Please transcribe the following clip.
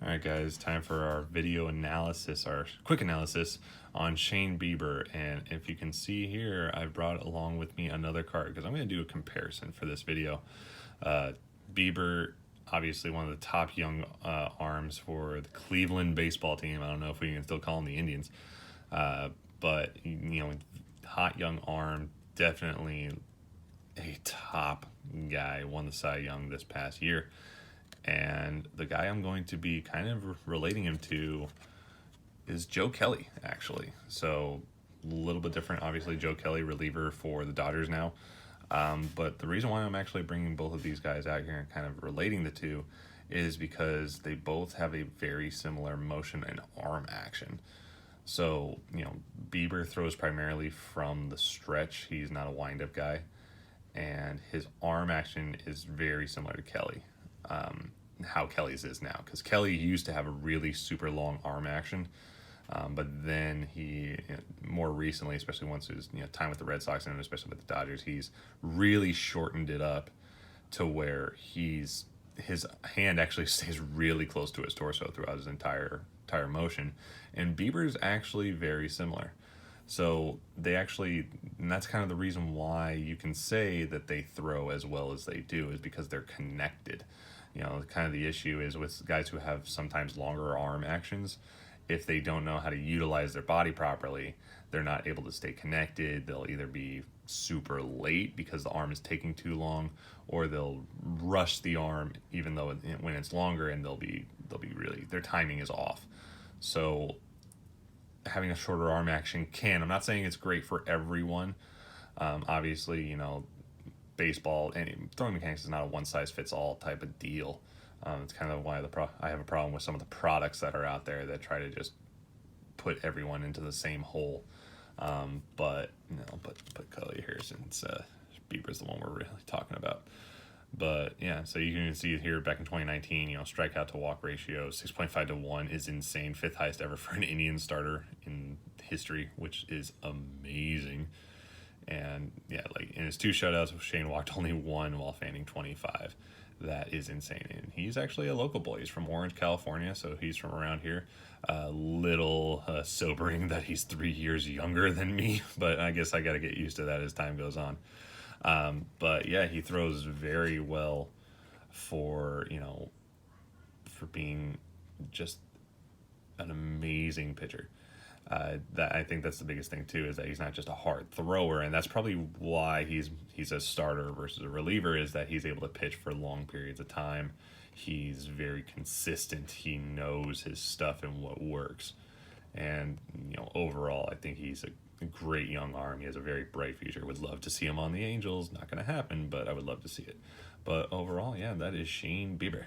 All right, guys, time for our video analysis, our quick analysis on Shane Bieber. And if you can see here, I brought along with me another card because I'm going to do a comparison for this video. Bieber, obviously one of the top young arms for the Cleveland baseball team. I don't know if we can still call them the Indians. But, you know, hot young arm, definitely a top guy, won the Cy Young this past year. And the guy I'm going to be kind of relating him to is Joe Kelly, actually. So a little bit different, obviously. Joe Kelly, reliever for the Dodgers now. But the reason why I'm actually bringing both of these guys out here and kind of relating the two is because they both have a very similar motion and arm action. So, you know, Bieber throws primarily from the stretch. He's not a wind-up guy. And his arm action is very similar to Kelly. How Kelly's is now, because Kelly used to have a really super long arm action, but then he, more recently, especially once his time with the Red Sox and especially with the Dodgers, he's really shortened it up to where his hand actually stays really close to his torso throughout his entire motion, and Bieber's actually very similar. So they actually, and that's kind of the reason why you can say that they throw as well as they do, is because they're connected. You know, kind of the issue is with guys who have sometimes longer arm actions, if they don't know how to utilize their body properly, they're not able to stay connected. They'll either be super late because the arm is taking too long, or they'll rush the arm even though when it's longer, and they'll be really, their timing is off. So having a shorter arm action I'm not saying it's great for everyone. Obviously, baseball and throwing mechanics is not a one-size-fits-all type of deal. It's kind of why I have a problem with some of the products that are out there that try to just put everyone into the same hole. But Kelly here, since Bieber's the one we're really talking about. But yeah, so you can see here back in 2019, strikeout to walk ratio 6.5 to 1 is insane, fifth highest ever for an Indian starter in history, which is amazing. And yeah, like in his 2 shutouts, Shane walked only 1 while fanning 25. That is insane. And he's actually a local boy. He's from Orange, California, so he's from around here. Little sobering that he's 3 years younger than me, but I guess I got to get used to that as time goes on. But yeah, he throws very well for being just an amazing pitcher. That I think that's the biggest thing too, is that he's not just a hard thrower, and that's probably why he's a starter versus a reliever, is that he's able to pitch for long periods of time. He's very consistent. He knows his stuff and what works. And overall, I think he's a great young arm. He has a very bright future. Would love to see him on the Angels. Not going to happen, but I would love to see it. But overall, yeah, that is Shane Bieber.